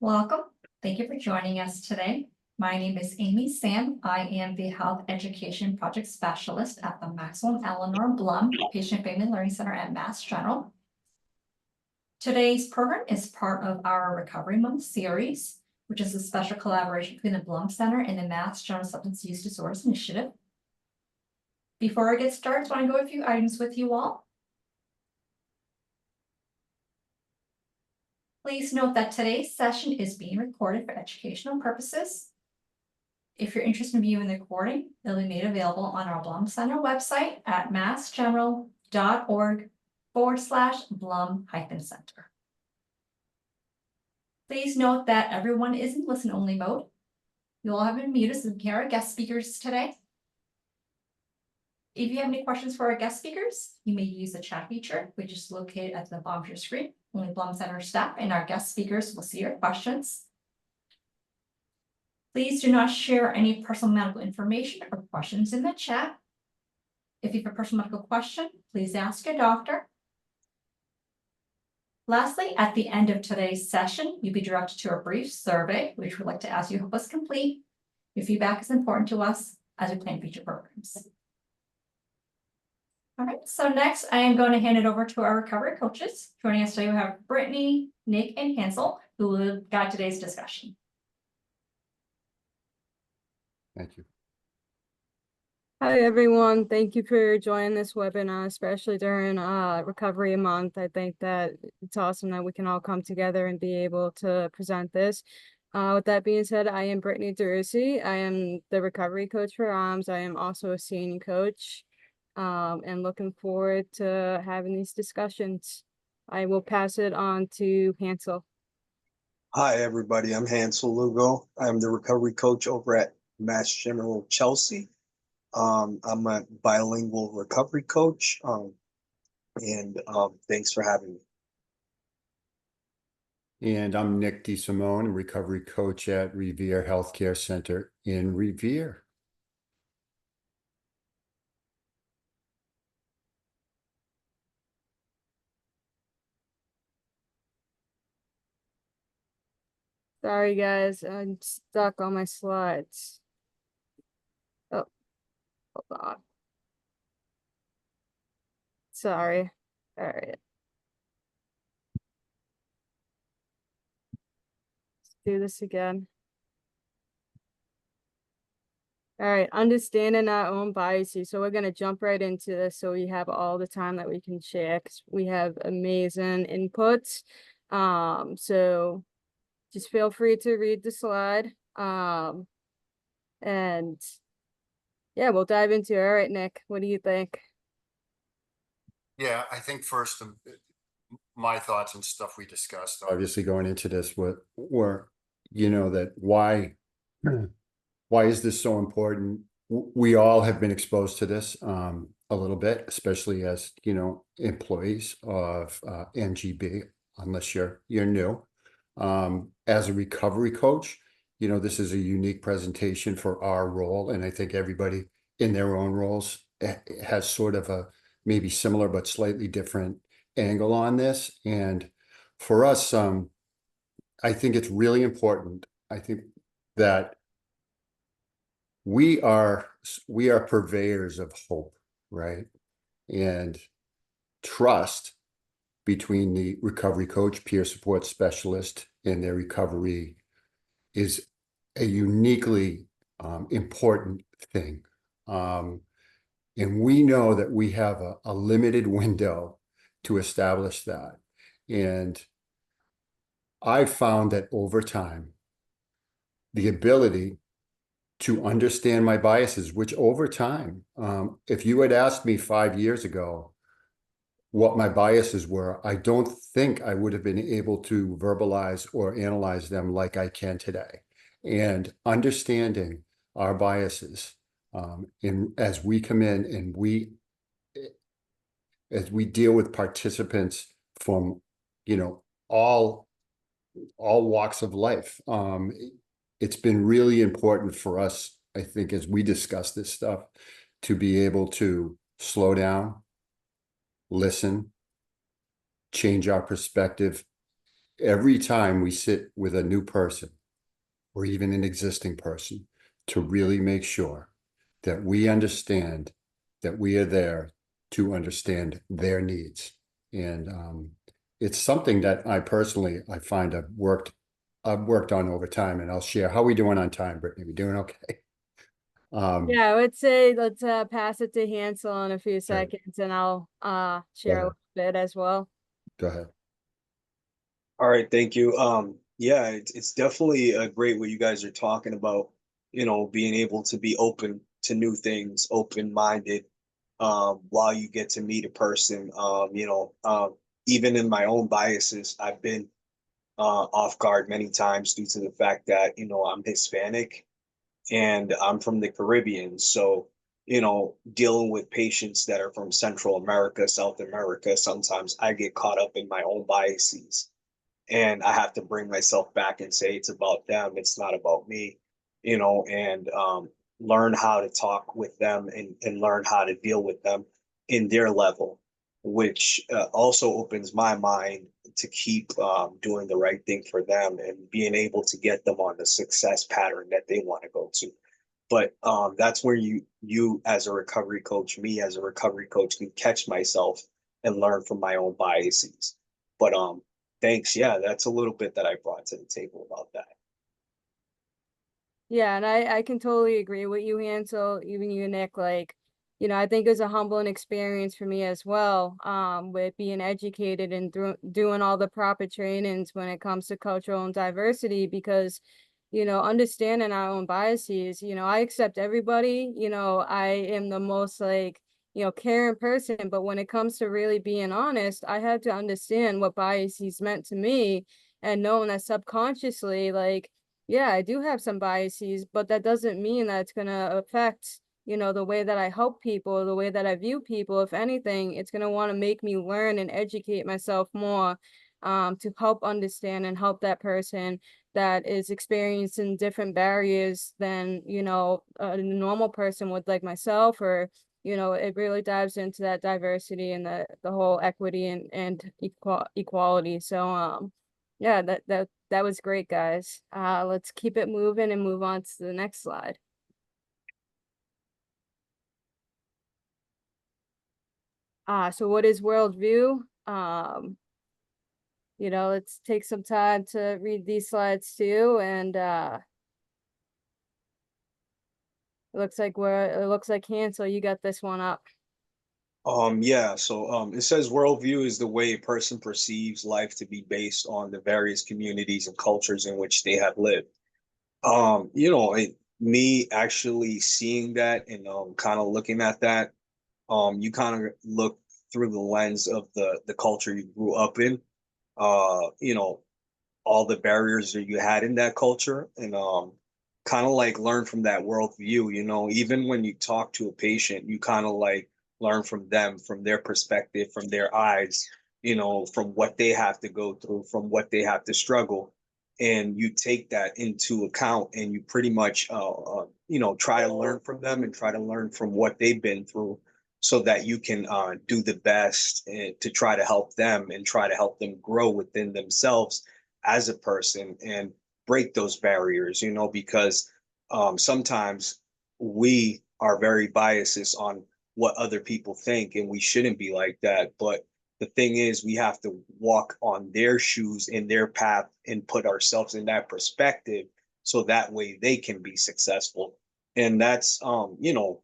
Welcome. Thank you for joining us today. My name is Amy Sam. I am the Health Education Project Specialist at the Maxwell and Eleanor Blum Patient Family Learning Center at Mass General. Today's program is part of our Recovery Month series, which is a special collaboration between the Blum Center and the Mass General Substance Use Disorders Initiative. Before I get started, I want to go over a few items with you all. Please note that today's session is being recorded for educational purposes. If you're interested in viewing the recording, it'll be made available on our Blum Center website at massgeneral.org/Blum-Center. Please note that everyone is in listen-only mode. You all have been muted so we can hear our guest speakers today. If you have any questions for our guest speakers, you may use the chat feature, which is located at the bottom of your screen. Only Blum Center staff and our guest speakers will see your questions. Please do not share any personal medical information or questions in the chat. If you have a personal medical question, please ask your doctor. Lastly, at the end of today's session, you'll be directed to a brief survey, which we'd like to ask you to help us complete. Your feedback is important to us as we plan future programs. All right, so next I am going to hand it over to our recovery coaches. Joining us today, we have Brittany, Nick, and Hansel, who will guide today's discussion. Thank you. Hi, everyone. Thank you for joining this webinar, especially during Recovery Month. I think that it's awesome that we can all come together and be able to present this. With that being said, I am Brittany Deruosi. I am the recovery coach for ARMS. I am also a senior coach. And looking forward to having these discussions. I will pass it on to Hansel. Hi, everybody. I'm Hansel Lugo. I'm the recovery coach over at Mass General Chelsea. I'm a bilingual recovery coach. Thanks for having me. And I'm Nick DeSimone, recovery coach at Revere Healthcare Center in Revere. Sorry, guys. I'm stuck on my slides. Oh, hold on. Sorry. All right. Let's do this again. All right, understanding our own biases. So we're going to jump right into this so we have all the time that we can share because we have amazing inputs. So just feel free to read the slide. And yeah, we'll dive into it. All right, Nick, what do you think? Yeah, I think first, my thoughts and stuff we discussed, obviously going into this were that why is this so important? We all have been exposed to this a little bit, especially as, employees of MGB, unless you're new. As a recovery coach, this is a unique presentation for our role. And I think everybody in their own roles has sort of a maybe similar but slightly different angle on this. And for us, I think it's really important. I think that we are purveyors of hope, right? And trust between the recovery coach, peer support specialist, and their recovery is a uniquely important thing. And we know that we have a limited window to establish that. And I've found that over time, the ability to understand my biases, which over time, if you had asked me 5 years ago what my biases were, I don't think I would have been able to verbalize or analyze them like I can today. And understanding our biases as we come in and as we deal with participants from, all walks of life, it's been really important for us, I think, as we discuss this stuff, to be able to slow down, listen, change our perspective, every time we sit with a new person or even an existing person, to really make sure that we understand that we are there to understand their needs. And it's something that I personally, I find I've worked on over time, and I'll share. How are we doing on time, Brittany? We doing okay? Yeah, I would say let's pass it to Hansel in a few seconds and I'll share a ahead. little bit as well. Go ahead. All right, thank you. Yeah, it's definitely great what you guys are talking about, being able to be open to new things, open-minded, while you get to meet a person. Even in my own biases, I've been off guard many times due to the fact that, I'm Hispanic and I'm from the Caribbean. So, dealing with patients that are from Central America, South America, sometimes I get caught up in my own biases and I have to bring myself back and say it's about them, it's not about me, and learn how to talk with them and learn how to deal with them in their level, which also opens my mind to keep doing the right thing for them and being able to get them on the success pattern that they want to go to. But that's where you as a recovery coach, me as a recovery coach, can catch myself and learn from my own biases. But thanks. Yeah, that's a little bit that I brought to the table about that. Yeah, and I can totally agree with you, Hansel, even you, Nick. Like, I think it was a humbling experience for me as well, with being educated and doing all the proper trainings when it comes to cultural and diversity, because, understanding our own biases, I accept everybody, I am the most like, caring person, but when it comes to really being honest, I had to understand what biases meant to me and knowing that subconsciously, like, yeah, I do have some biases, but that doesn't mean that it's going to affect, the way that I help people, the way that I view people. If anything, it's going to want to make me learn and educate myself more, to help understand and help that person that is experiencing different barriers than, a normal person would, like myself, or, it really dives into that diversity and the whole equity and equality. So, yeah, that was great, guys. Let's keep it moving and move on to the next slide. So what is worldview? Let's take some time to read these slides too. And it looks like Hansel, you got this one up. Yeah, so it says worldview is the way a person perceives life to be based on the various communities and cultures in which they have lived. Me actually seeing that and kind of looking at that, you kind of look through the lens of the culture you grew up in, all the barriers that you had in that culture, and kind of like learn from that worldview. Even when you talk to a patient, you kind of like learn from them, from their perspective, from their eyes, from what they have to go through, from what they have to struggle, and you take that into account and you pretty much try to learn from them and try to learn from what they've been through so that you can do the best to try to help them and try to help them grow within themselves as a person and break those barriers, because sometimes we are very biased on what other people think, and we shouldn't be like that. But the thing is, we have to walk on their shoes in their path and put ourselves in that perspective so that way they can be successful. And that's,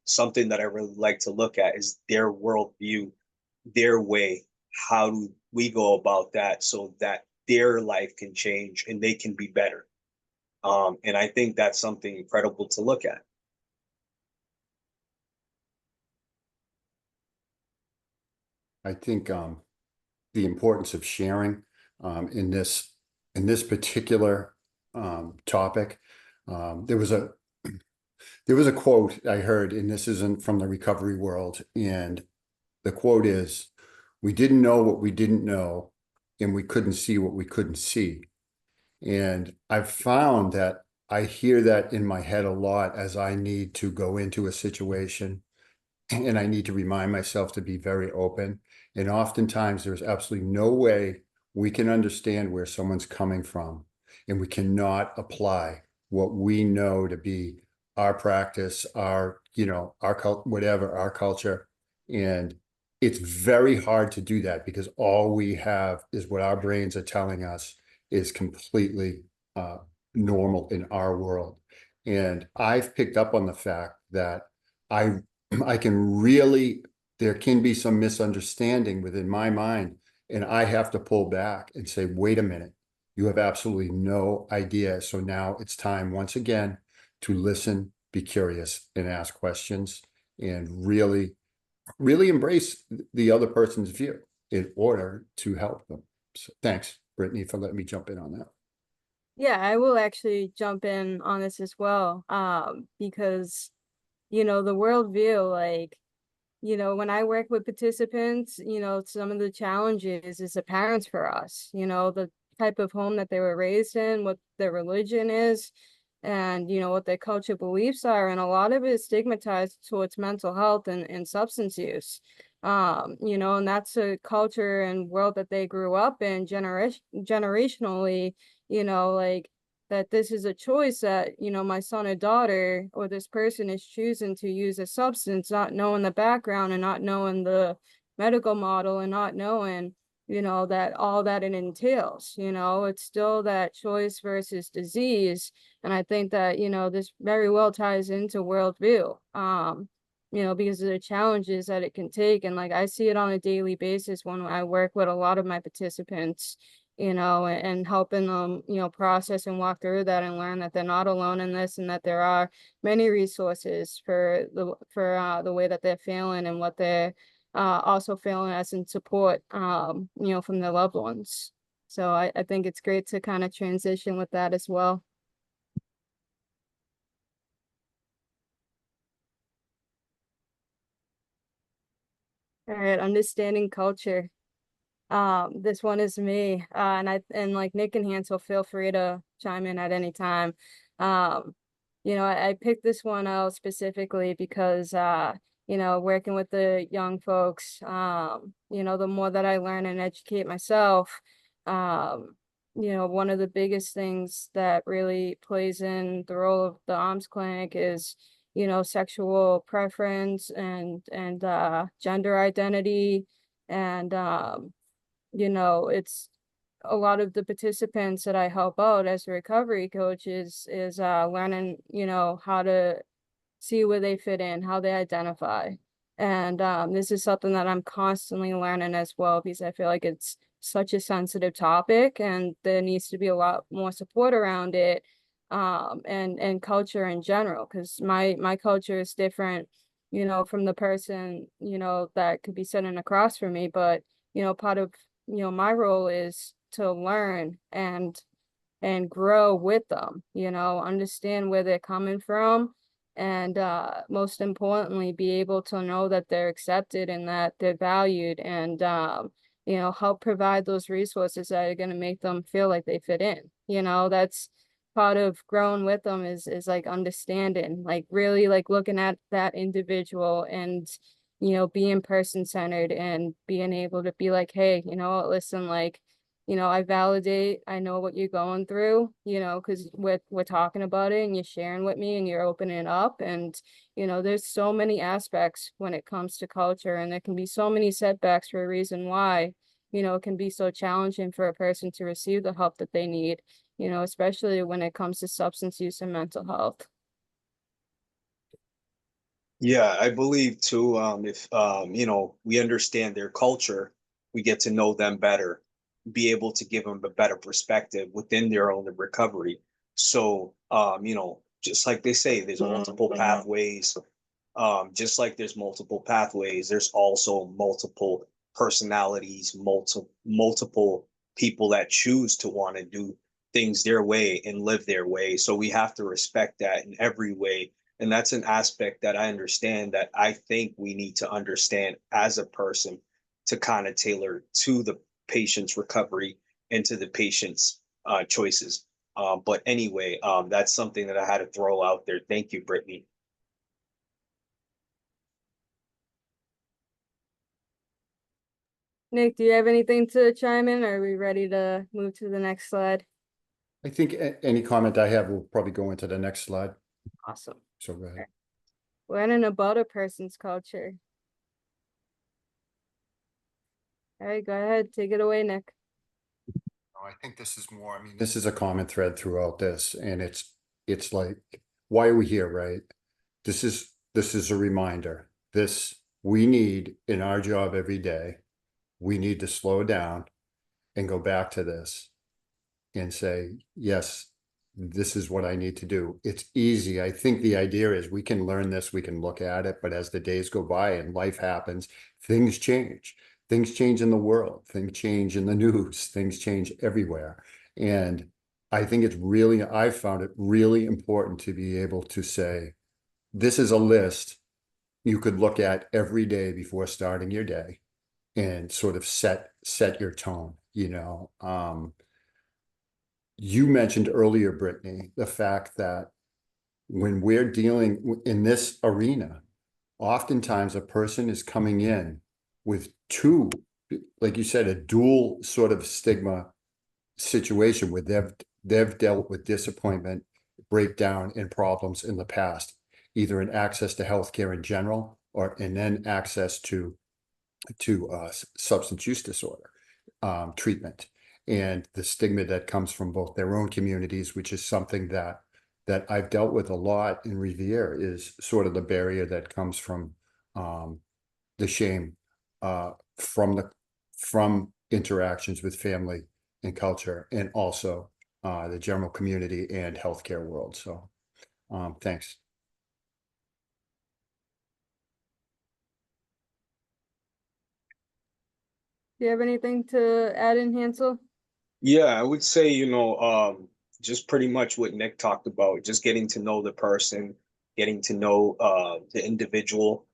something that I really like to look at is their worldview, their way. How do we go about that so that their life can change and they can be better? And I think that's something incredible to look at. I think the importance of sharing in this particular topic. There was a quote I heard, and this isn't from the recovery world, and the quote is, "We didn't know what we didn't know, and we couldn't see what we couldn't see." And I've found that I hear that in my head a lot as I need to go into a situation and I need to remind myself to be very open. And oftentimes there's absolutely no way we can understand where someone's coming from, and we cannot apply what we know to be our practice, our, you know, our whatever, our culture. And it's very hard to do that because all we have is what our brains are telling us is completely normal in our world. And I've picked up on the fact that I can really, there can be some misunderstanding within my mind, and I have to pull back and say, wait a minute, you have absolutely no idea. So now it's time once again to listen, be curious, and ask questions, and really, really embrace the other person's view in order to help them. So thanks, Brittany, for letting me jump in on that. Yeah, I will actually jump in on this as well, because, you know, the worldview, like, you know, when I work with participants, you know, some of the challenges is the parents for us, you know, the type of home that they were raised in, what their religion is, and, you know, what their culture beliefs are. And a lot of it is stigmatized towards mental health and substance use. You know, and that's a culture and world that they grew up in generationally, you know, like that this is a choice that, you know, my son or daughter or this person is choosing to use a substance, not knowing the background and not knowing the medical model and not knowing, you know, that all that it entails. You know, it's still that choice versus disease. And I think that, you know, this very well ties into worldview, you know, because of the challenges that it can take. And like I see it on a daily basis when I work with a lot of my participants, you know, and helping them, you know, process and walk through that and learn that they're not alone in this and that there are many resources for the way that they're feeling and what they're also feeling as in support, you know, from their loved ones. So I think it's great to kind of transition with that as well. All right, understanding culture. This one is me. And like Nick and Hansel, feel free to chime in at any time. Um, you know, I picked this one out specifically because you know, working with the young folks, you know, the more that I learn and educate myself, you know, one of the biggest things that really plays in the role of the arms clinic is, you know, sexual preference and gender identity. And you know, it's a lot of the participants that I help out as recovery coaches is learning, you know, how to see where they fit in, how they identify. And this is something that I'm constantly learning as well, because I feel like it's such a sensitive topic and there needs to be a lot more support around it, and culture in general, because my culture is different, you know, from the person, you know, that could be sitting across from me. But, you know, part of, you know, my role is to learn and grow with them, you know, understand where they're coming from, and most importantly, be able to know that they're accepted and that they're valued, and you know, help provide those resources that are going to make them feel like they fit in. You know, that's part of growing with them is like understanding, like really like looking at that individual and, you know, being person centered and being able to be like, hey, you know, listen, like, you know, I validate, I know what you're going through, you know, because we're talking about it and you're sharing with me and you're opening up. And, you know, there's so many aspects when it comes to culture, and there can be so many setbacks for a reason why, you know, it can be so challenging for a person to receive the help that they need, you know, especially when it comes to substance use and mental health. Yeah, I believe too, if you know, we understand their culture, we get to know them better, be able to give them a better perspective within their own recovery. So you know, just like they say, there's multiple pathways. Just like there's multiple pathways, there's also multiple personalities, multiple people that choose to want to do things their way and live their way. So we have to respect that in every way. And that's an aspect that I understand, that I think we need to understand as a person to kind of tailor to the patient's recovery and to the patient's choices. But anyway, that's something that I had to throw out there. Thank you, Brittany. Nick, do you have anything to chime in, or are we ready to move to the next slide? I think any comment I have will probably go into the next slide. Awesome. So go ahead. Learning about a person's culture. All right, go ahead, take it away, Nick. I think this is more, I mean, this is a common thread throughout this, and it's like, why are we here, right? This is a reminder. We need in our job every day, we need to slow down and go back to this and say, yes, this is what I need to do. It's easy. I think the idea is we can learn this, we can look at it, but as the days go by and life happens, things change. Things change in the world, things change in the news, things change everywhere. And I think I've found it really important to be able to say, this is a list you could look at every day before starting your day and sort of set your tone, You mentioned earlier, Brittany, the fact that when we're dealing in this arena, oftentimes a person is coming in with two, like you said, a dual sort of stigma situation where they've dealt with disappointment, breakdown, and problems in the past, either in access to healthcare in general and then access to substance use disorder treatment, and the stigma that comes from both their own communities, which is something that I've dealt with a lot in Revere, is sort of the barrier that comes from the shame from interactions with family and culture, and also the general community and healthcare world. So thanks. Do you have anything to add in, Hansel? Yeah, I would say, just pretty much what Nick talked about, just getting to know the person, getting to know the individual,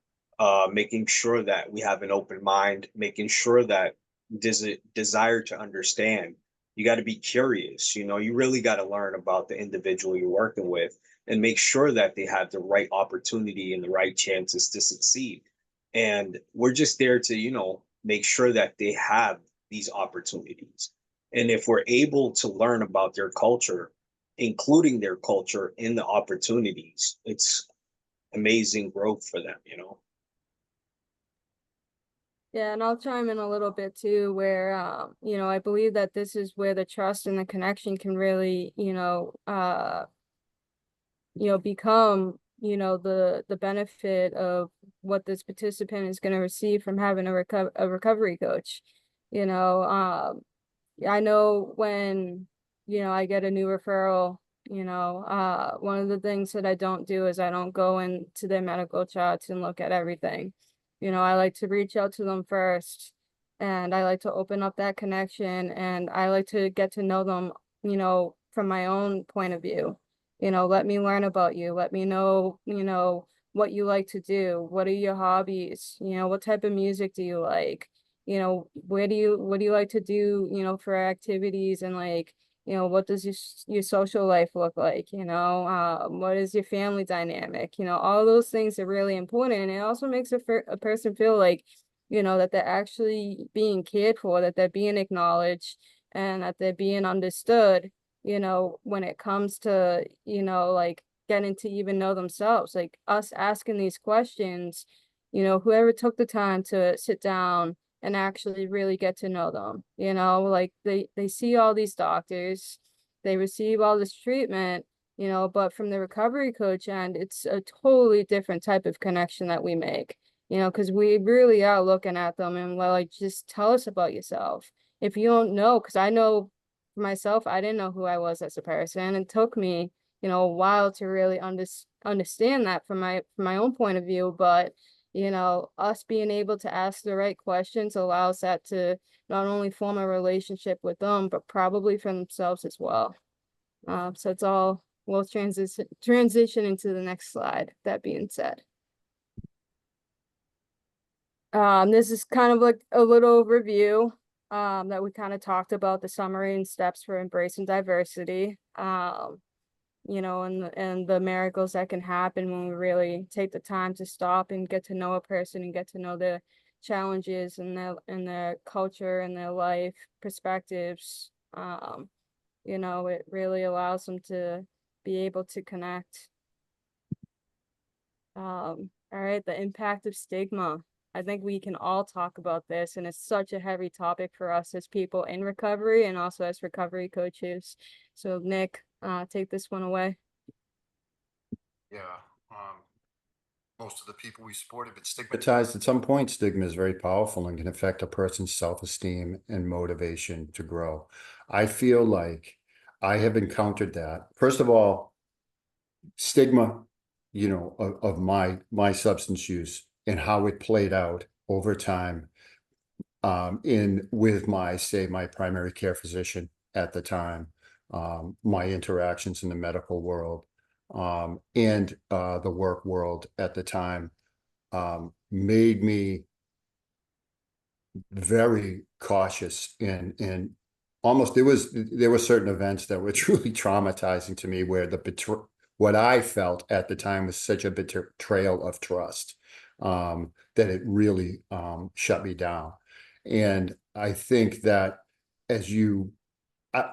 making sure that we have an open mind, making sure that there's a desire to understand. You got to be curious, you really got to learn about the individual you're working with and make sure that they have the right opportunity and the right chances to succeed. And we're just there to, make sure that they have these opportunities. And if we're able to learn about their culture, including their culture in the opportunities, it's amazing growth for them. Yeah, and I'll chime in a little bit too, where I believe that this is where the trust and the connection can really, become, the benefit of what this participant is going to receive from having a recovery coach. I know when, I get a new referral, one of the things that I don't do is I don't go into their medical charts and look at everything. I like to reach out to them first, and I like to open up that connection, and I like to get to know them, from my own point of view. Let me learn about you. Let me know, what you like to do. What are your hobbies? What type of music do you like? What do you like to do, for activities, and like, what does your social life look like? What is your family dynamic? All those things are really important. And it also makes a person feel like, that they're actually being cared for, that they're being acknowledged, and that they're being understood, when it comes to, like getting to even know themselves, like us asking these questions, whoever took the time to sit down and actually really get to know them, like they see all these doctors, they receive all this treatment, but from the recovery coach end, it's a totally different type of connection that we make, because we really are looking at them and we're like, just tell us about yourself. If you don't know, because I know for myself, I didn't know who I was as a person. It took me, a while to really understand that from my own point of view, but us being able to ask the right questions allows that to not only form a relationship with them, but probably for themselves as well. So it's all, we'll transition into the next slide, that being said. This is kind of like a little review that we kind of talked about, the summary and steps for embracing diversity. And the miracles that can happen when we really take the time to stop and get to know a person and get to know challenges in their culture and their life perspectives. You know, it really allows them to be able to connect. All right, the impact of stigma. I think we can all talk about this, and it's such a heavy topic for us as people in recovery and also as recovery coaches. So Nick, take this one away. Yeah. Most of the people we support have been stigmatized at some point. Stigma is very powerful and can affect a person's self-esteem and motivation to grow. I feel like I have encountered that. First of all, stigma, you know, of my substance use and how it played out over time in with my primary care physician at the time, my interactions in the medical world, and the work world at the time, made me very cautious and almost there were certain events that were truly traumatizing to me, where what I felt at the time was such a betrayal of trust, that it really shut me down. And I think that as you uh,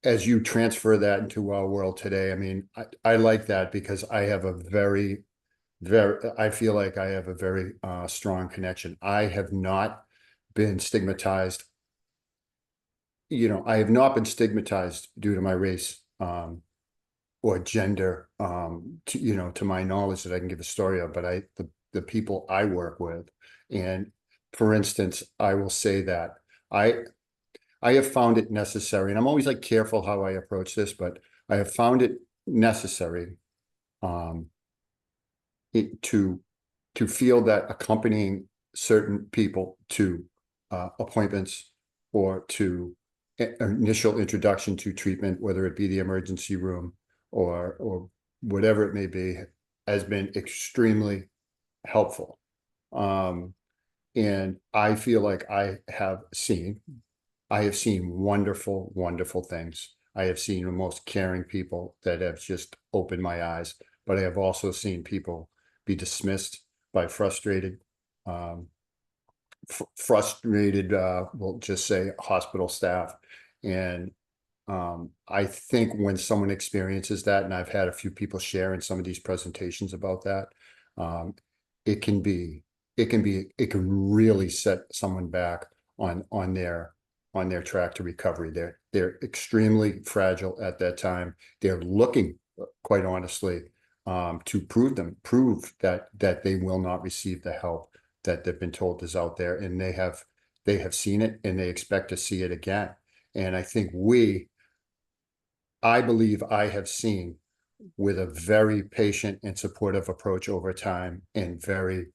as you transfer that into our world today, I mean, I like that because I have a I feel like I have a very strong connection. I have not been stigmatized. You know, I have not been stigmatized due to my race or gender, you know, to my knowledge, that I can give a story of, but the people I work with. And for instance, I will say that I have found it necessary, and I'm always like careful how I approach this, but I have found it necessary um, to feel that accompanying certain people to appointments or to initial introduction to treatment, whether it be the emergency room or whatever it may be, has been extremely helpful. And I feel like I have seen wonderful, wonderful things. I have seen the most caring people that have just opened my eyes, but I have also seen people be dismissed by frustrated, we'll just say hospital staff. And I think when someone experiences that, and I've had a few people share in some of these presentations about that, it can really set someone back on their track to recovery. They're extremely fragile at that time. They're looking, quite honestly, to prove that they will not receive the help that they've been told is out there, and they have seen it and they expect to see it again. And I believe I have seen, with a very patient and supportive approach over time and very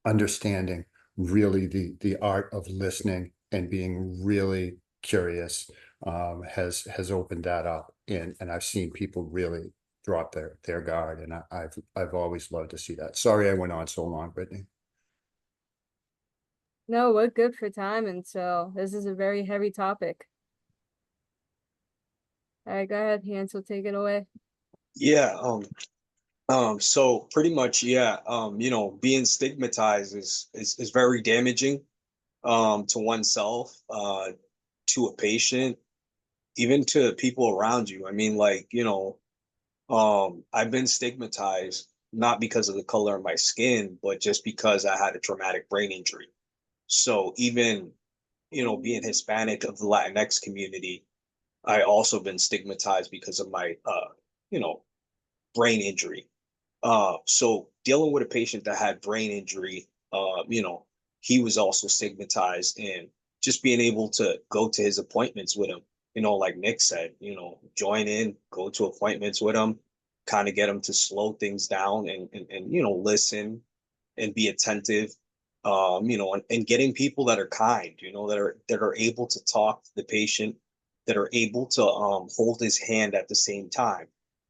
understanding, really the art of listening and being really curious, has opened that up. And I've seen people really drop their guard, and I've always loved to see that. Sorry I went on so long, Brittany. No, we're good for time, and so this is a very heavy topic. All right, go ahead, Hansel, take it away. Yeah. So pretty much, yeah. You know, being stigmatized is very damaging, to oneself, to a patient, even to people around you. I mean, like, you know, I've been stigmatized not because of the color of my skin, but just because I had a traumatic brain injury. So even, you know, being Hispanic of the Latinx community, I also been stigmatized because of my, you know, brain injury. So dealing with a patient that had brain injury, you know, he was also stigmatized, and just being able to go to his appointments with him, you know, like Nick said, you know, join in, go to appointments with him, kind of get him to slow things down and you know, listen and be attentive. You know, and getting people that are kind, you know, that are able to talk to the patient, that are able to hold his hand at the same time,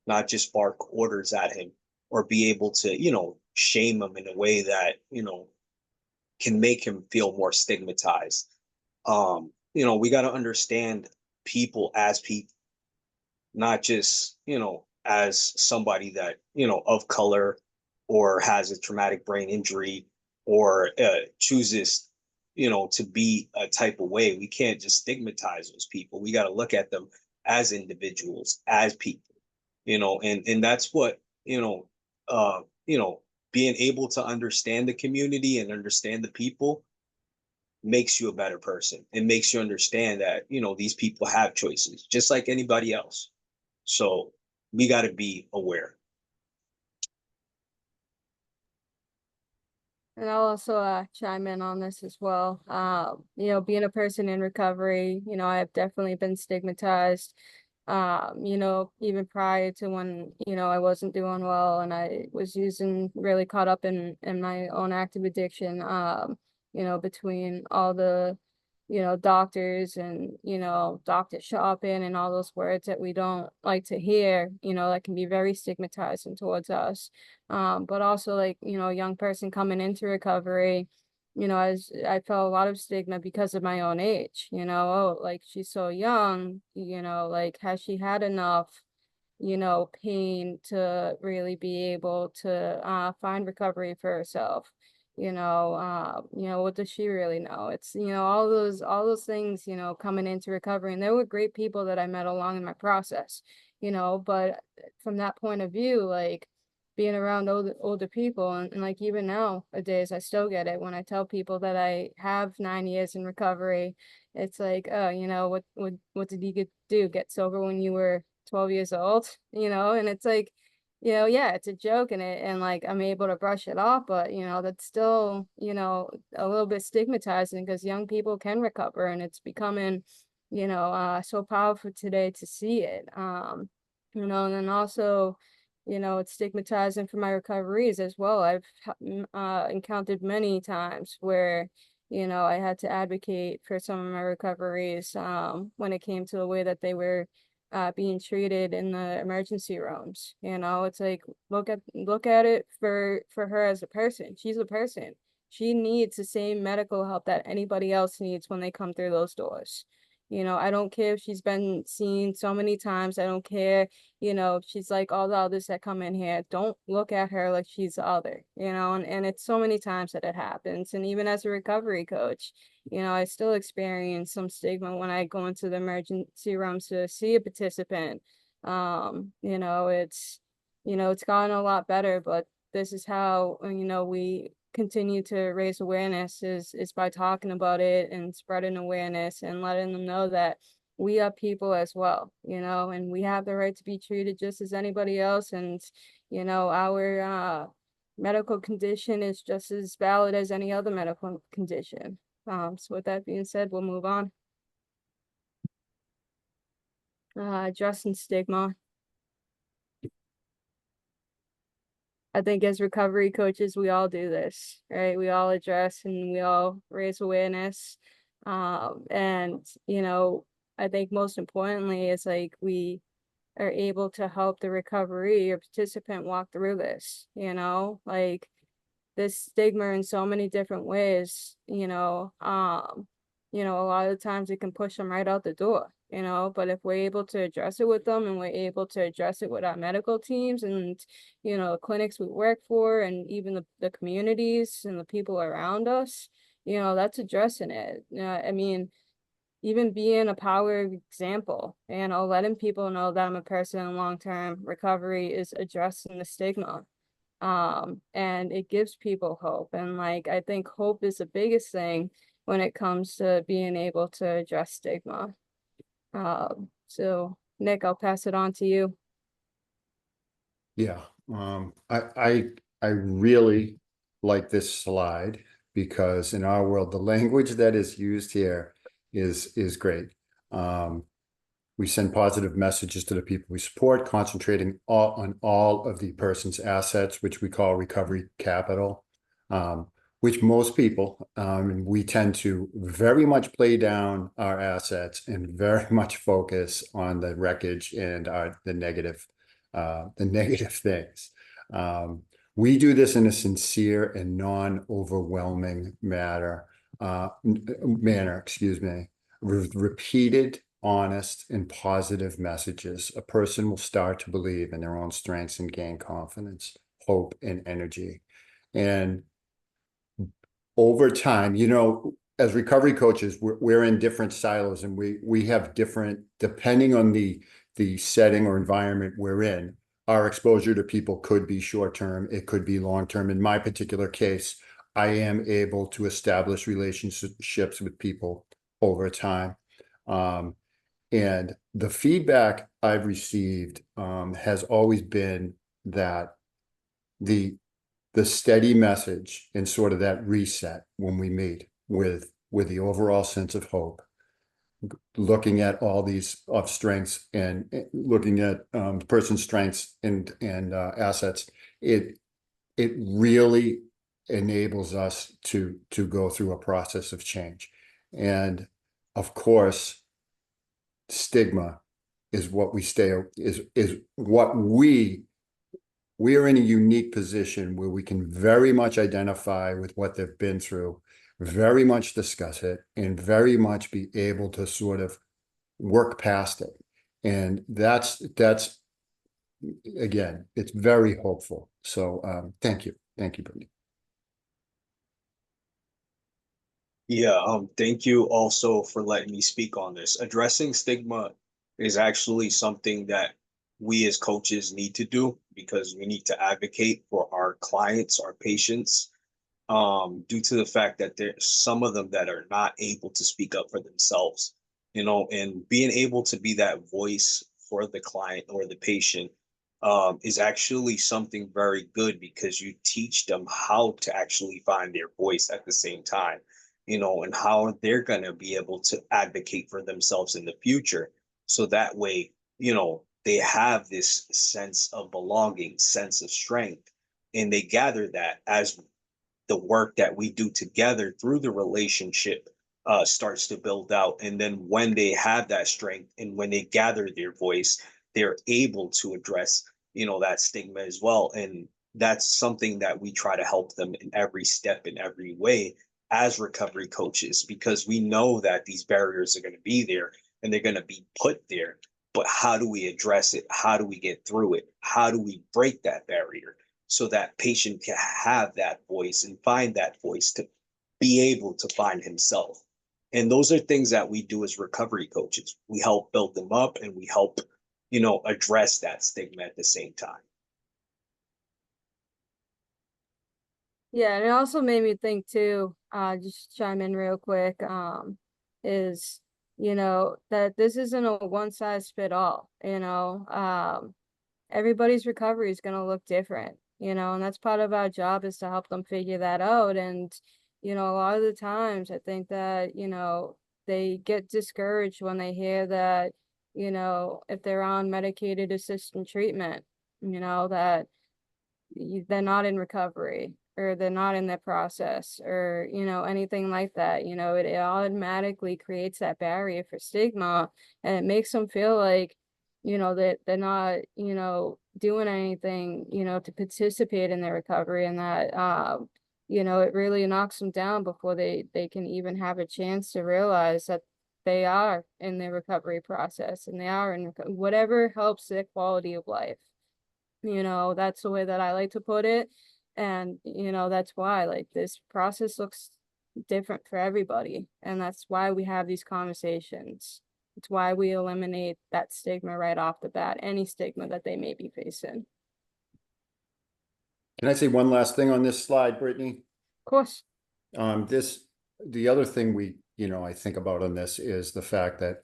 not just bark orders at him or be able to, you know, shame him in a way that, you know, can make him feel more stigmatized. You know, we got to understand people as people, not just, you know, as somebody that, you know, of color or has a traumatic brain injury. or chooses, to be a type of way, we can't just stigmatize those people. We got to look at them as individuals, as people, and that's what, being able to understand the community and understand the people makes you a better person. It makes you understand that, these people have choices just like anybody else. So we got to be aware. And I'll also chime in on this as well. Being a person in recovery, I've definitely been stigmatized. Even prior to when, I wasn't doing well and I was really caught up in my own active addiction, between all the, doctors and, doctor shopping and all those words that we don't like to hear, that can be very stigmatizing towards us. But also like, a young person coming into recovery, as I felt a lot of stigma because of my own age, oh, like she's so young, like has she had enough, pain to really be able to find recovery for herself? What does she really know? It's, all those things, coming into recovery. And there were great people that I met along in my process, but from that point of view, like being around older people and like even nowadays I still get it when I tell people that I have 9 years in recovery. It's like, oh, what did you do? Get sober when you were 12 years old, and it's like, yeah, it's a joke and like I'm able to brush it off, but that's still, a little bit stigmatizing because young people can recover and it's becoming, so powerful today to see it. And then also, it's stigmatizing for my recoveries as well. I've encountered many times where, I had to advocate for some of my recoveries when it came to the way that they were being treated in the emergency rooms. It's like look at it for her as a person. She's a person. She needs the same medical help that anybody else needs when they come through those doors. I don't care if she's been seen so many times. I don't care, if she's like all the others that come in here. Don't look at her like she's the other, and it's so many times that it happens. And even as a recovery coach, I still experience some stigma when I go into the emergency rooms to see a participant. It's gotten a lot better, but this is how, we continue to raise awareness is by talking about it and spreading awareness and letting them know that we are people as well, and we have the right to be treated just as anybody else. And, our medical condition is just as valid as any other medical condition. So with that being said, we'll move on. Addressing stigma. I think as recovery coaches, we all do this, right? We all address and we all raise awareness. And, I think most importantly, it's like we are able to help the recovery or participant walk through this, like this stigma in so many different ways, a lot of the times it can push them right out the door, but if we're able to address it with them and we're able to address it with our medical teams and, clinics we work for and even the communities and the people around us, that's addressing it. I mean, even being a power example, letting people know that I'm a person in long-term recovery is addressing the stigma. And it gives people hope. And like, I think hope is the biggest thing when it comes to being able to address stigma. So Nick, I'll pass it on to you. Yeah, I really like this slide because in our world, the language that is used here is great. We send positive messages to the people we support, concentrating on all of the person's assets, which we call recovery capital, which most people, we tend to very much play down our assets and very much focus on the wreckage and the negative things. We do this in a sincere and non-overwhelming manner, excuse me, with repeated, honest, and positive messages. A person will start to believe in their own strengths and gain confidence, hope, and energy. And over time, you know, as recovery coaches, we're in different silos, and we have different, depending on the setting or environment we're in, our exposure to people could be short-term, it could be long-term. In my particular case, I am able to establish relationships with people over time. And the feedback I've received has always been that the steady message and sort of that reset when we meet with the overall sense of hope, looking at all these strengths and looking at the person's strengths and assets, it really enables us to go through a process of change. And of course, stigma is what is what we are in a unique position where we can very much identify with what they've been through, very much discuss it, and very much be able to sort of work past it. And that's again, it's very hopeful. So thank you, Brittany. Yeah, thank you also for letting me speak on this. Addressing stigma is actually something that we as coaches need to do, because we need to advocate for our clients, our patients, due to the fact that there's some of them that are not able to speak up for themselves, you know, and being able to be that voice for the client or the patient is actually something very good, because you teach them how to actually find their voice at the same time, you know, and how they're going to be able to advocate for themselves in the future. So that way, you know, they have this sense of belonging, sense of strength, and they gather that as the work that we do together through the relationship starts to build out. And then when they have that strength and when they gather their voice, they're able to address, you know, that stigma as well. And that's something that we try to help them in every step, in every way, as recovery coaches, because we know that these barriers are going to be there and they're going to be put there. But how do we address it? How do we get through it? How do we break that barrier so that patient can have that voice and find that voice to be able to find himself? And those are things that we do as recovery coaches. We help build them up, and we help, you know, address that stigma at the same time. Yeah, and it also made me think too, just chime in real quick, is, you know, that this isn't a one size fit all, you know, everybody's recovery is going to look different, you know, and that's part of our job, is to help them figure that out. And, you know, a lot of the times I think that, you know, they get discouraged when they hear that, you know, if they're on medicated assisted treatment, you know, that they're not in recovery, or they're not in that process, or, you know, anything like that. You know, it automatically creates that barrier for stigma, and it makes them feel like, you know, that they're not, you know, doing anything, you know, to participate in their recovery, and that, you know, it really knocks them down before they can even have a chance to realize that they are in their recovery process, and they are in whatever helps their quality of life. You know, that's the way that I like to put it. And, you know, that's why, like, this process looks different for everybody. And that's why we have these conversations. It's why we eliminate that stigma right off the bat, any stigma that they may be facing. Can I say one last thing on this slide, Brittany? Of course. The other thing we, you know, I think about on this is the fact that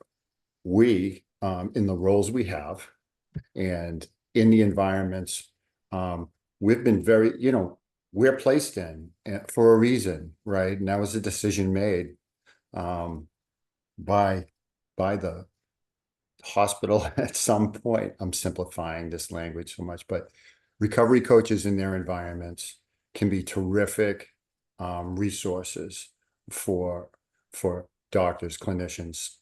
we, in the roles we have and in the environments, we've been very, you know, we're placed in for a reason, right? And that was a decision made by the hospital at some point. I'm simplifying this language so much, but recovery coaches in their environments can be terrific resources for doctors, clinicians,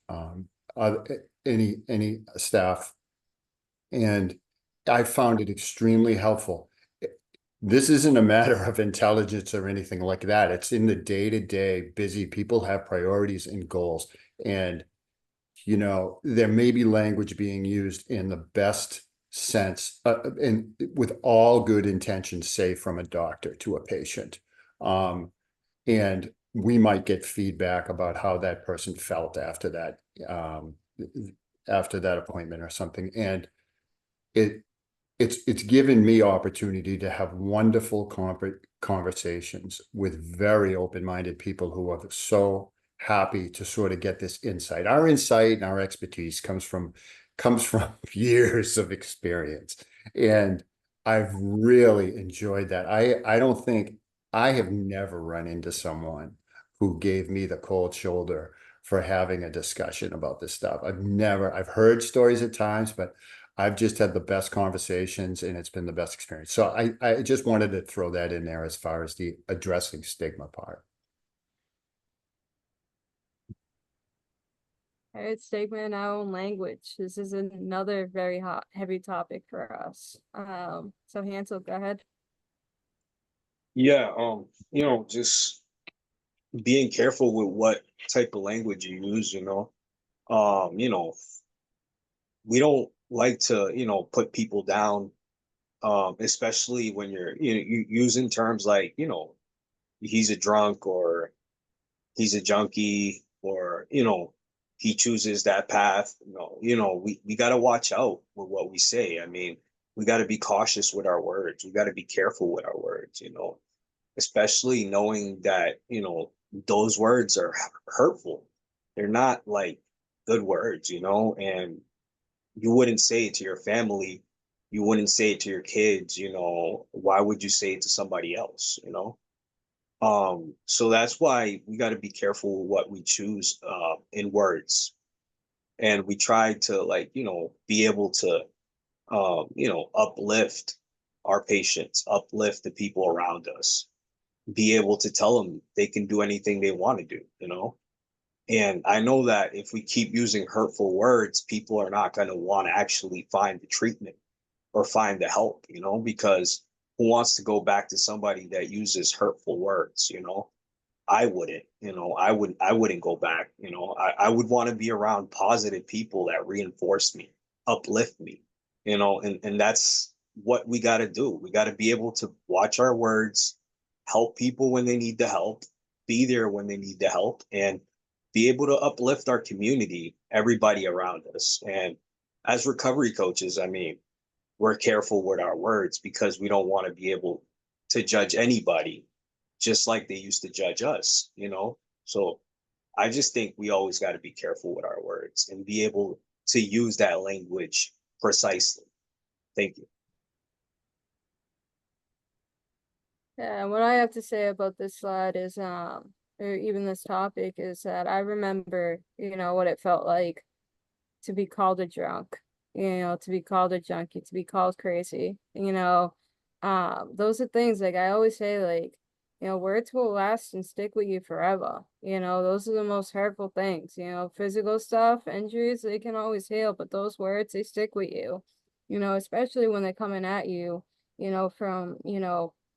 any staff. And I found it extremely helpful. This isn't a matter of intelligence or anything like that. It's in the day-to-day busy. People have priorities and goals. And, you know, there may be language being used in the best sense and with all good intentions, say from a doctor to a patient. And we might get feedback about how that person felt after that appointment or something. And it's given me opportunity to have wonderful conversations with very open-minded people who are so happy to sort of get this insight. Our insight and our expertise comes from years of experience. And I've really enjoyed that. I don't think I have never run into someone who gave me the cold shoulder for having a discussion about this stuff. I've heard stories at times, but I've just had the best conversations and it's been the best experience. So I just wanted to throw that in there as far as the addressing stigma part. It's stigma in our own language. This is another very heavy topic for us. So Hansel, go ahead. Yeah, just being careful with what type of language you use, we don't like to, put people down, especially when you using terms like, he's a drunk or he's a junkie or, he chooses that path. We got to watch out with what we say. I mean, we got to be cautious with our words. We got to be careful with our words, especially knowing that, those words are hurtful. They're not like good words, and you wouldn't say it to your family. You wouldn't say it to your kids, why would you say it to somebody else, so that's why we got to be careful with what we choose in words. And we try to be able to uplift our patients, uplift the people around us, be able to tell them they can do anything they want to do, And I know that if we keep using hurtful words, people are not going to want to actually find the treatment or find the help, because who wants to go back to somebody that uses hurtful words, I wouldn't, I wouldn't go back, I would want to be around positive people that reinforce me, uplift me, and that's what we got to do. We got to be able to watch our words, help people when they need the help, be there when they need the help, and be able to uplift our community, everybody around us. And as recovery coaches, I mean, we're careful with our words because we don't want to be able to judge anybody just like they used to judge us, So I just think we always got to be careful with our words and be able to use that language precisely. Thank you. Yeah, what I have to say about this slide is, or even this topic, is that I remember, what it felt like to be called a drunk, to be called a junkie, to be called crazy, those are things like I always say, like, words will last and stick with you forever. Those are the most hurtful things, physical stuff, injuries, they can always heal, but those words, they stick with you, especially when they're coming at you, from,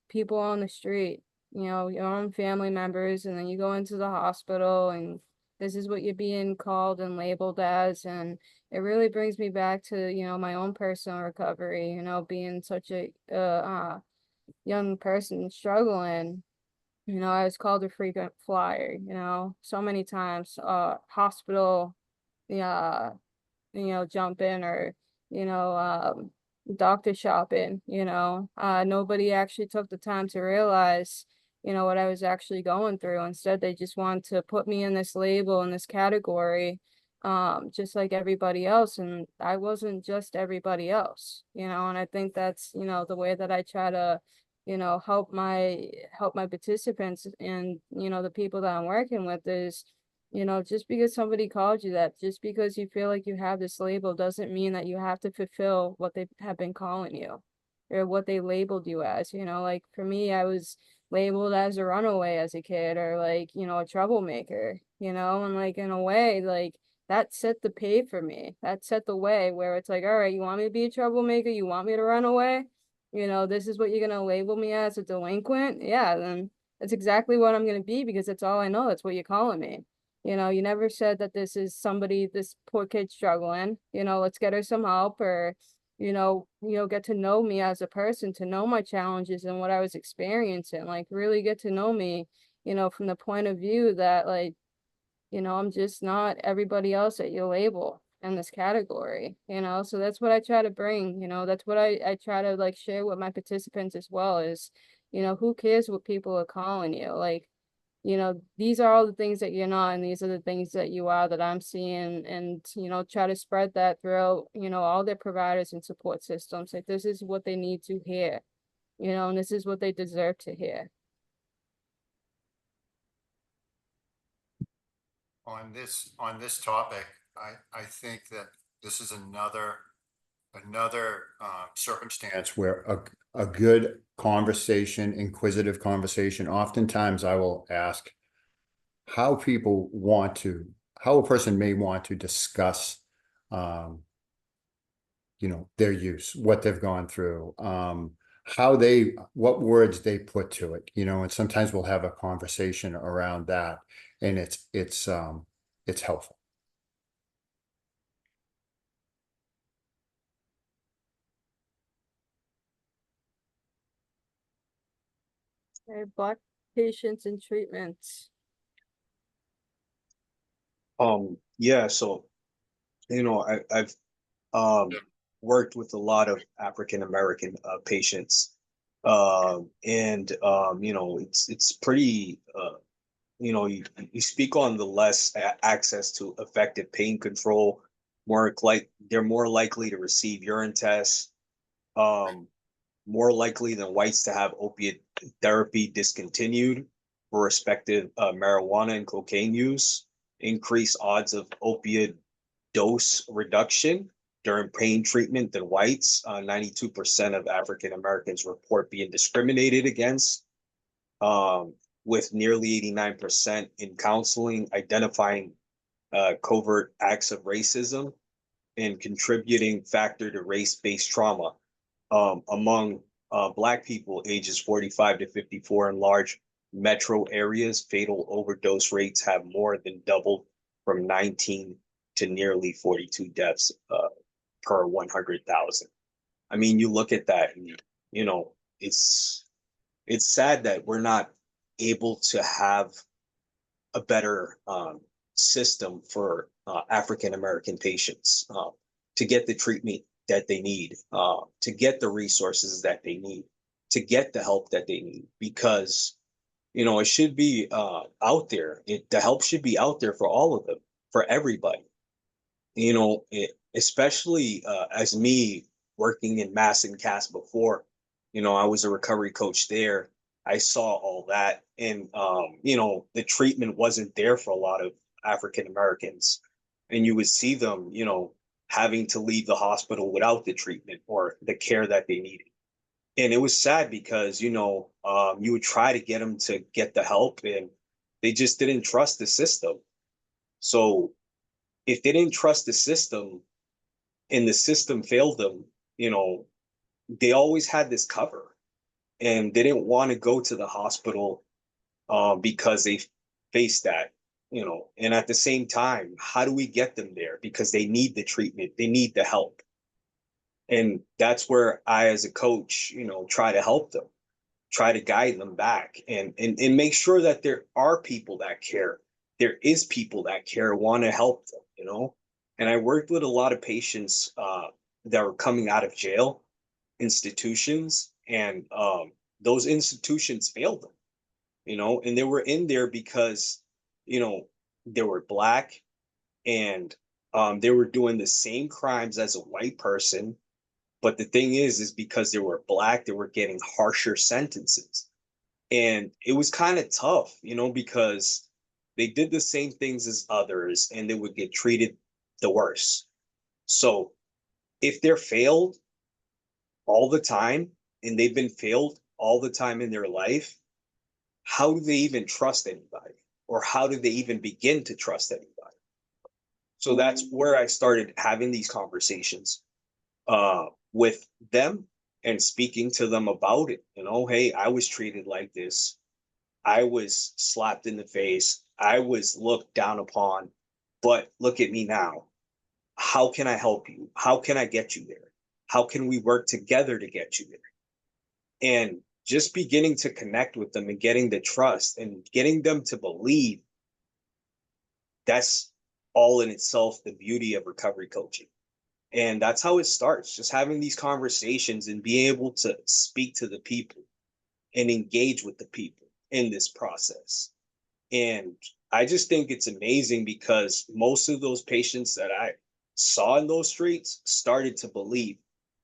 people on the street, your own family members, and then you go into the hospital and this is what you're being called and labeled as. And it really brings me back to, my own personal recovery, being such a young person struggling. I was called a frequent flyer, so many times, hospital, yeah, jump in, or, doctor shopping, nobody actually took the time to realize, what I was actually going through. Instead, they just want to put me in this label, in this category, just like everybody else. And I wasn't just everybody else, and I think that's, the way that I try to, help my participants and, the people that I'm working with is, just because somebody called you that, just because you feel like you have this label doesn't mean that you have to fulfill what they have been calling you or what they labeled you as. Like for me, I was labeled as a runaway as a kid, or like, a troublemaker, and like in a way, like that set the pay for me. That set the way where it's like, all right, you want me to be a troublemaker? You want me to run away? This is what you're going to label me as, a delinquent? Yeah, then that's exactly what I'm going to be, because that's all I know. That's what you're calling me. You never said that this is somebody, this poor kid struggling, let's get her some help, or, get to know me as a person, to know my challenges and what I was experiencing, like really get to know me, from the point of view that like, I'm just not everybody else that you label in this category, so that's what I try to bring, that's what I try to like share with my participants as well is, who cares what people are calling you? Like, these are all the things that you're not, and these are the things that you are that I'm seeing, and, try to spread that throughout, all their providers and support systems. Like, this is what they need to hear, and this is what they deserve to hear. On this topic, I think that this is another circumstance where a good conversation, inquisitive conversation, oftentimes I will ask how a person may want to discuss, their use, what they've gone through, what words they put to it, and sometimes we'll have a conversation around that, and it's helpful. Okay, Black patients and treatments. Yeah, so I've worked with a lot of African American patients, and it's pretty you speak on the less access to effective pain control, they're more likely to receive urine tests, more likely than whites to have opiate therapy discontinued for respective marijuana and cocaine use, increased odds of opiate dose reduction during pain treatment than whites. 92% of African Americans report being discriminated against, with nearly 89% in counseling identifying covert acts of racism and contributing factor to race-based trauma. Among Black people ages 45 to 54 in large metro areas, fatal overdose rates have more than doubled from 19 to nearly 42 deaths per 100,000. I mean, you look at that and, it's sad that we're not able to have a better system for African American patients to get the treatment that they need, to get the resources that they need, to get the help that they need, because it should be out there. The help should be out there for all of them, for everybody. Especially as me working in Mass and Cass before, I was a recovery coach there. I saw all that, and the treatment wasn't there for a lot of African Americans, and you would see them, having to leave the hospital without the treatment or the care that they needed. And it was sad because, you would try to get them to get the help, and they just didn't trust the system. So if they didn't trust the system and the system failed them, they always had this cover, and they didn't want to go to the hospital because they faced that, and at the same time, how do we get them there? Because they need the treatment, they need the help. And that's where I, as a coach, try to help them, try to guide them back, and make sure that there are people that care. There is people that care, want to help them, And I worked with a lot of patients that were coming out of jail institutions, and those institutions failed them, and they were in there because, they were Black, and they were doing the same crimes as a white person. But the thing is because they were Black, they were getting harsher sentences. And it was kind of tough, because they did the same things as others and they would get treated the worst. So if they're failed all the time and they've been failed all the time in their life, how do they even trust anybody? Or how do they even begin to trust anybody? So that's where I started having these conversations with them and speaking to them about it. Hey, I was treated like this. I was slapped in the face. I was looked down upon, but look at me now. How can I help you? How can I get you there? How can we work together to get you there? And just beginning to connect with them and getting the trust and getting them to believe, that's all in itself the beauty of recovery coaching. And that's how it starts, just having these conversations and being able to speak to the people and engage with the people in this process. And I just think it's amazing because most of those patients that I saw in those streets started to believe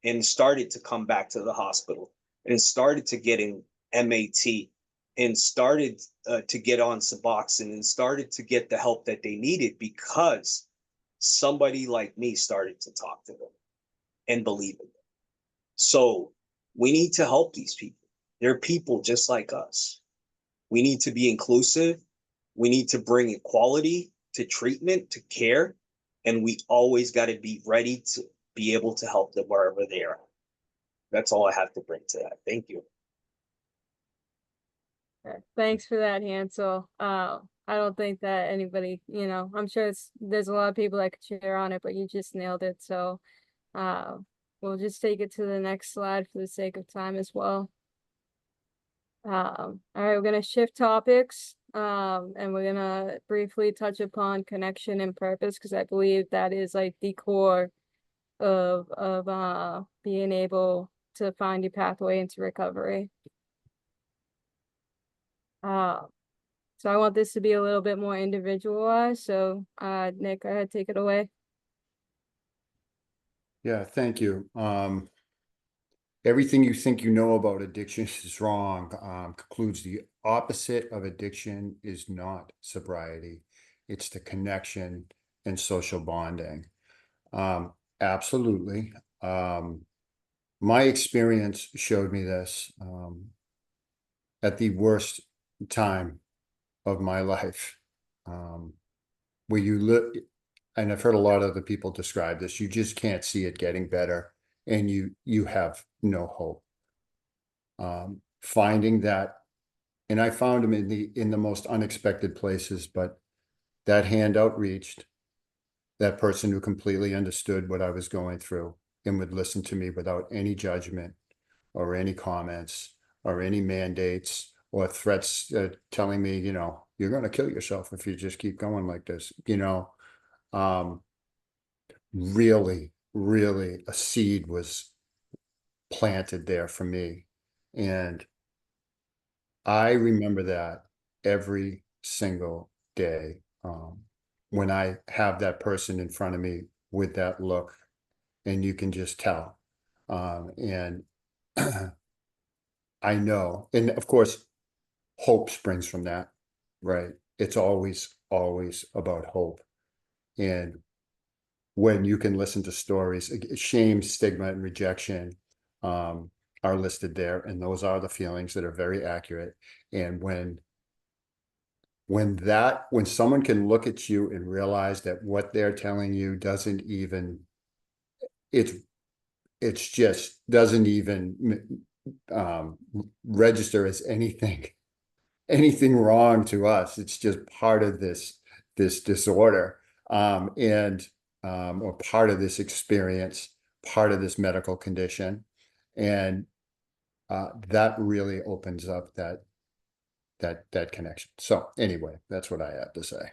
and started to come back to the hospital and started to get in MAT and started to get on Suboxone and started to get the help that they needed because somebody like me started to talk to them and believe in them. So we need to help these people. They're people just like us. We need to be inclusive. We need to bring equality to treatment, to care, and we always got to be ready to be able to help them wherever they are. That's all I have to bring to that. Thank you. Thanks for that, Hansel. I don't think that anybody, I'm sure there's a lot of people that could cheer on it, but you just nailed it. So we'll just take it to the next slide for the sake of time as well. All right, we're gonna shift topics, and we're gonna briefly touch upon connection and purpose, because I believe that is like the core of being able to find your pathway into recovery. So I want this to be a little bit more individualized. So Nick, go ahead, take it away. Yeah, thank you. Everything you think you know about addiction is wrong. Concludes the opposite of addiction is not sobriety. It's the connection and social bonding. Absolutely. My experience showed me this at the worst time of my life, where you live, and I've heard a lot of other people describe this, you just can't see it getting better, and you have no hope. Finding that, and I found them in the most unexpected places, but that hand outreached, that person who completely understood what I was going through and would listen to me without any judgment or any comments or any mandates or threats, telling me, you're going to kill yourself if you just keep going like this, really, really a seed was planted there for me. And I remember that every single day, when I have that person in front of me with that look, and you can just tell. And I know, and of course, hope springs from that, right? It's always, always about hope. And when you can listen to stories, shame, stigma, and rejection are listed there, and those are the feelings that are very accurate. And when someone can look at you and realize that what they're telling you doesn't even, it's just doesn't even register as anything wrong to us. It's just part of this disorder, or part of this experience, part of this medical condition. And that really opens up that connection. So anyway, that's what I have to say.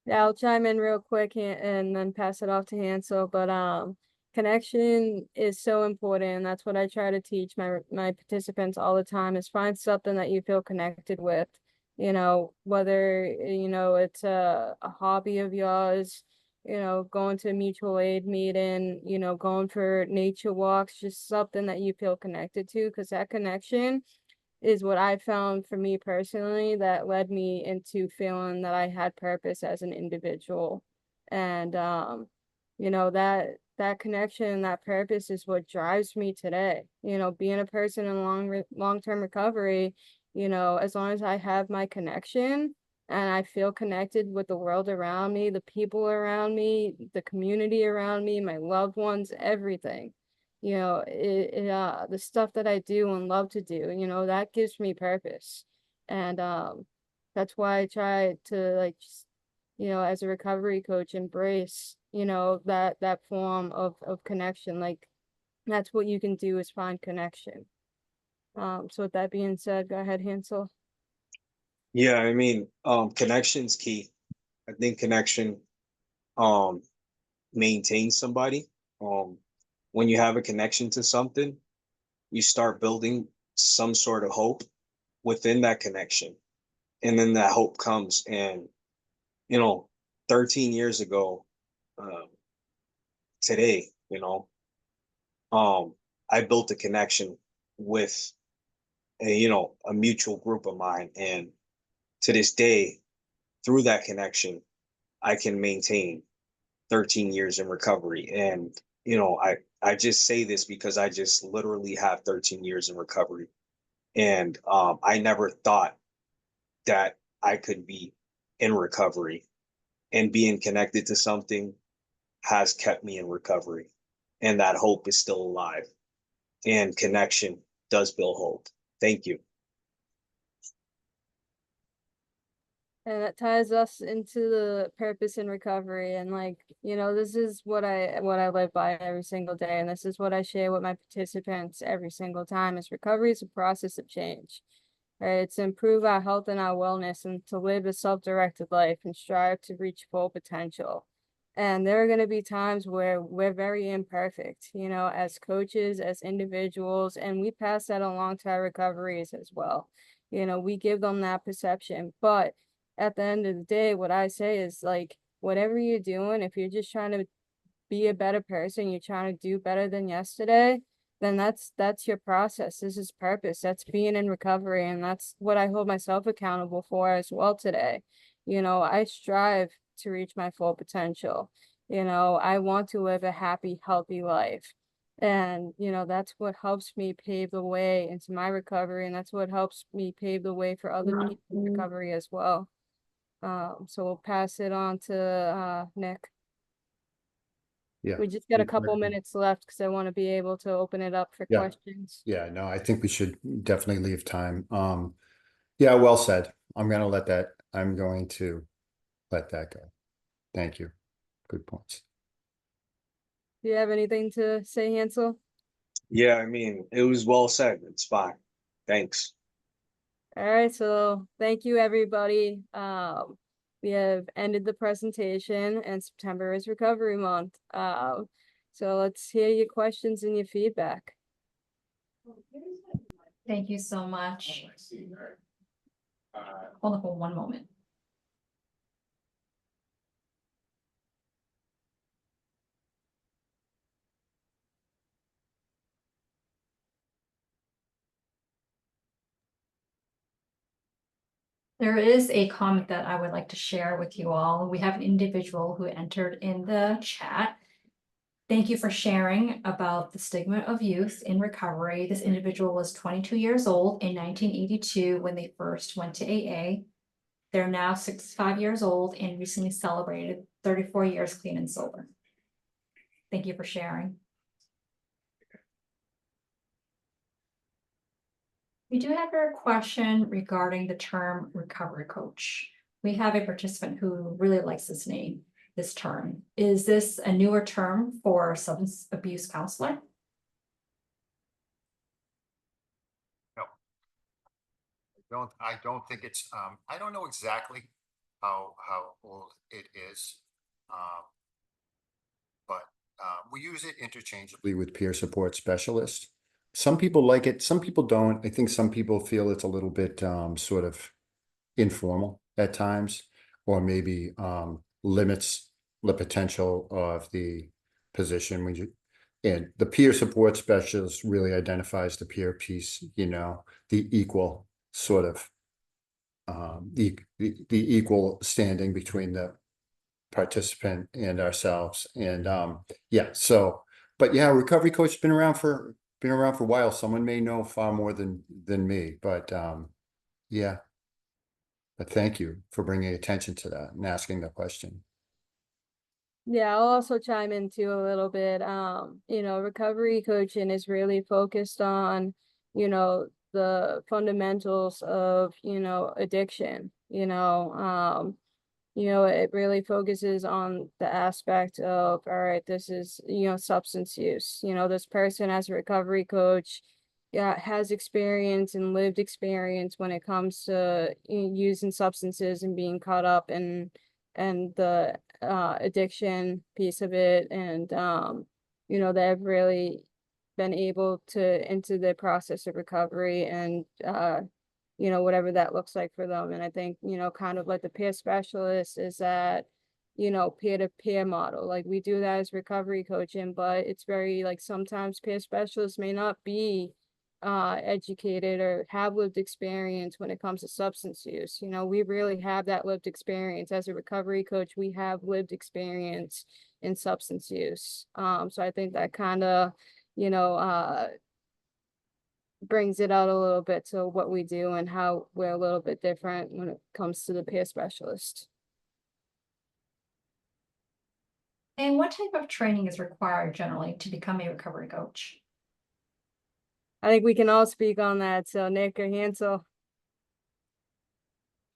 Yeah, I'll chime in real quick and then pass it off to Hansel. But connection is so important, and that's what I try to teach my participants all the time, is find something that you feel connected with. Whether it's a hobby of yours, going to a mutual aid meeting, going for nature walks, just something that you feel connected to, because that connection is what I found for me personally that led me into feeling that I had purpose as an individual. And that connection, that purpose is what drives me today. Being a person in long-term recovery, as long as I have my connection and I feel connected with the world around me, the people around me, the community around me, my loved ones, everything. The stuff that I do and love to do, that gives me purpose. And that's why I try to as a recovery coach, embrace, that form of connection. Like, that's what you can do, is find connection. So with that being said, go ahead, Hansel. Yeah, I mean, connection's key. I think connection um maintains somebody. Um, when you have a connection to something, you start building some sort of hope within that connection. And then that hope comes. And, you know, 13 years ago, um, today, I built a connection with a mutual group of mine. And to this day, through that connection, I can maintain 13 years in recovery. And, I just say this because I just literally have 13 years in recovery. And I never thought that I could be in recovery, and being connected to something has kept me in recovery. And that hope is still alive. And connection does build hope. Thank you. And that ties us into the purpose in recovery. And like, this is what I live by every single day. And this is what I share with my participants every single time is recovery is a process of change. Right? It's to improve our health and our wellness and to live a self-directed life and strive to reach full potential. And there are going to be times where we're very imperfect, as coaches, as individuals, and we pass that along to our recoveries as well. We give them that perception, but at the end of the day, what I say is like, whatever you're doing, if you're just trying to be a better person, you're trying to do better than yesterday, then that's your process. This is purpose. That's being in recovery. And that's what I hold myself accountable for as well today. I strive to reach my full potential. I want to live a happy, healthy life. And, that's what helps me pave the way into my recovery. And that's what helps me pave the way for other people in recovery as well. So we'll pass it on to Nick. Yeah. We just got a couple minutes left because I want to be able to open it up for Yeah. questions. Yeah, no, I think we should definitely leave time. Yeah, well said. I'm going to let that go. Thank you. Good points. Do you have anything to say, Hansel? Yeah, I mean, it was well said. It's fine. Thanks. All right, so thank you, everybody. We have ended the presentation, and September is Recovery Month. So let's hear your questions and your feedback. Thank you so much. Hold on for one moment. There is a comment that I would like to share with you all. We have an individual who entered in the chat. Thank you for sharing about the stigma of youth in recovery. This individual was 22 years old in 1982 when they first went to AA. They're now 65 years old and recently celebrated 34 years clean and sober. Thank you for sharing. We do have a question regarding the term recovery coach. We have a participant who really likes this term. Is this a newer term for substance abuse counselor? No, I don't think it's, I don't know exactly how old it is. But we use it interchangeably with peer support specialists. Some people like it, some people don't. I think some people feel it's a little bit sort of informal at times, or maybe limits the potential of the position when and the peer support specialist really identifies the peer piece, the equal sort of the equal standing between the participant and ourselves. And yeah, so but yeah, recovery coach has been around for a while. Someone may know far more than me, but yeah. But thank you for bringing attention to that and asking the question. Yeah, I'll also chime in too a little bit. Recovery coaching is really focused on, the fundamentals of, addiction, it really focuses on the aspect of, all right, this is, substance use. This person as a recovery coach has experience and lived experience when it comes to using substances and being caught up in the addiction piece of it, and you know, they've really been able to into the process of recovery, and you know, whatever that looks like for them. And I think, you know, kind of like the peer specialist is that, you know, peer-to-peer model. Like we do that as recovery coaching, but it's very like sometimes peer specialists may not be educated or have lived experience when it comes to substance use. You know, we really have that lived experience. As a recovery coach, we have lived experience in substance use. So I think that kind of, you know, brings it out a little bit to what we do and how we're a little bit different when it comes to the peer specialist. And what type of training is required generally to become a recovery coach? I think we can all speak on that. So Nick or Hansel.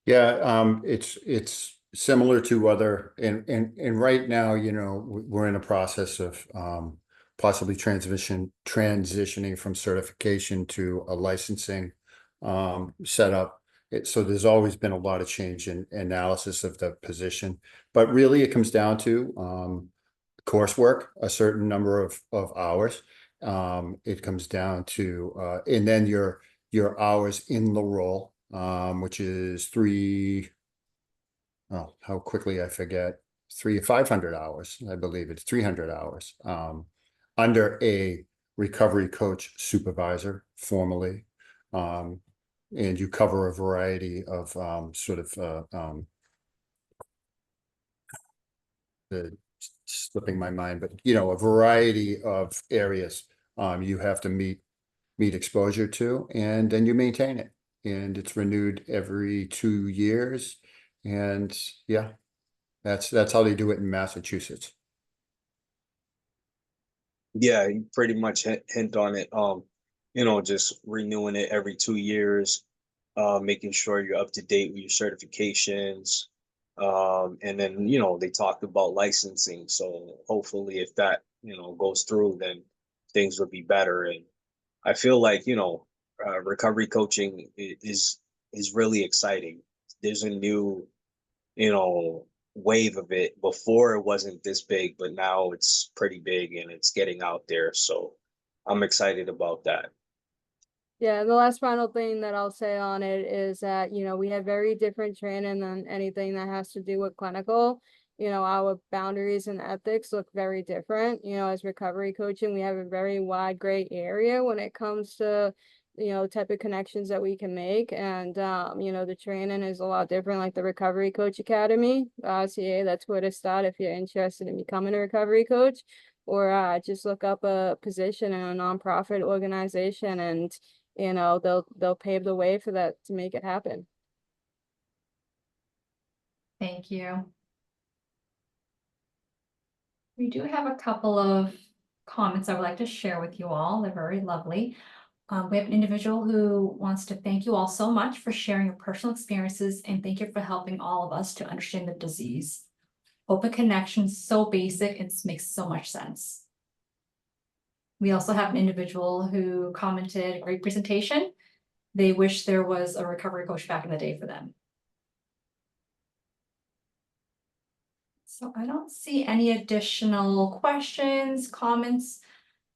Yeah, it's similar to other, and right now, you know, we're in a process of possibly transitioning from certification to a licensing setup. So there's always been a lot of change in analysis of the position, but really it comes down to coursework, a certain number of hours. It comes down to and then your hours in the role, which is how quickly I forget, 500 hours. I believe it's 300 hours under a recovery coach supervisor formally. And you cover a variety of slipping my mind, but you know, a variety of areas you have to meet exposure to, and then you maintain it. And it's renewed every 2 years. And yeah, that's how they do it in Massachusetts. Yeah, you pretty much hint on it. You know, just renewing it every 2 years, making sure you're up to date with your certifications. And then, you know, they talked about licensing. So hopefully if that, you know, goes through, then things will be better. And I feel like, you know, recovery coaching is really exciting. There's a new, you know, wave of it. Before it wasn't this big, but now it's pretty big and it's getting out there. So I'm excited about that. Yeah, the last final thing that I'll say on it is that, you know, we have very different training than anything that has to do with clinical. You know, our boundaries and ethics look very different. You know, as recovery coaching, we have a very wide gray area when it comes to, you know, type of connections that we can make. And, you know, the training is a lot different, like the Recovery Coach Academy, RCA, that's where to start if you're interested in becoming a recovery coach, or just look up a position in a nonprofit organization, and you know, they'll pave the way for that to make it happen. Thank you. We do have a couple of comments I would like to share with you all. They're very lovely. We have an individual who wants to thank you all so much for sharing your personal experiences, and thank you for helping all of us to understand the disease. Open connection, so basic, and makes so much sense. We also have an individual who commented, great presentation. They wish there was a recovery coach back in the day for them. So I don't see any additional questions, comments.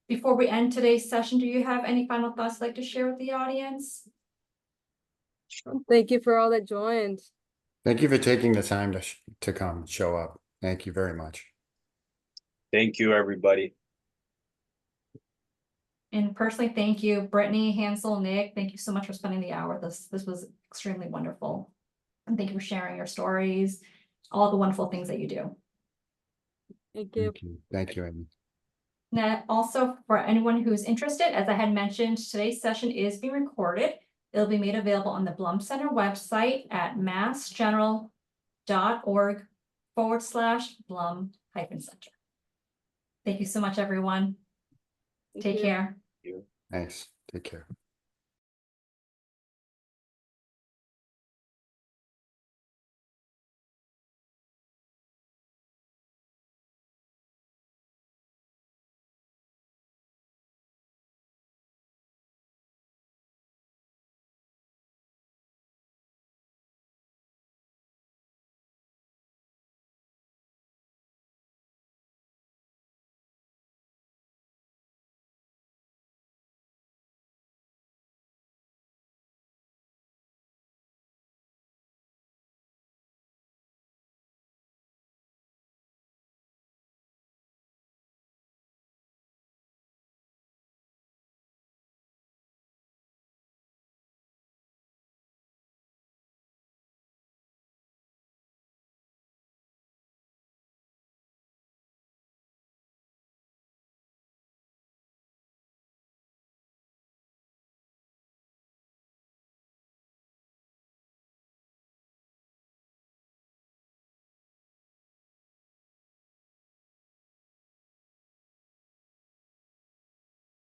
Before we end today's session, do you have any final thoughts you'd like to share with the audience? Thank you for all that joined. Thank you for taking the time to come show up. Thank you very much. Thank you, everybody. And personally, thank you, Brittany, Hansel, Nick. Thank you so much for spending the hour. This was extremely wonderful. And thank you for sharing your stories, all the wonderful things that you do. Thank you. Thank you, Amy. Now, also for anyone who's interested, as I had mentioned, today's session is being recorded. It'll be made available on the Blum Center website at massgeneral.org/Blum-Center. Thank you so much, everyone. Take care. Thanks. Take care.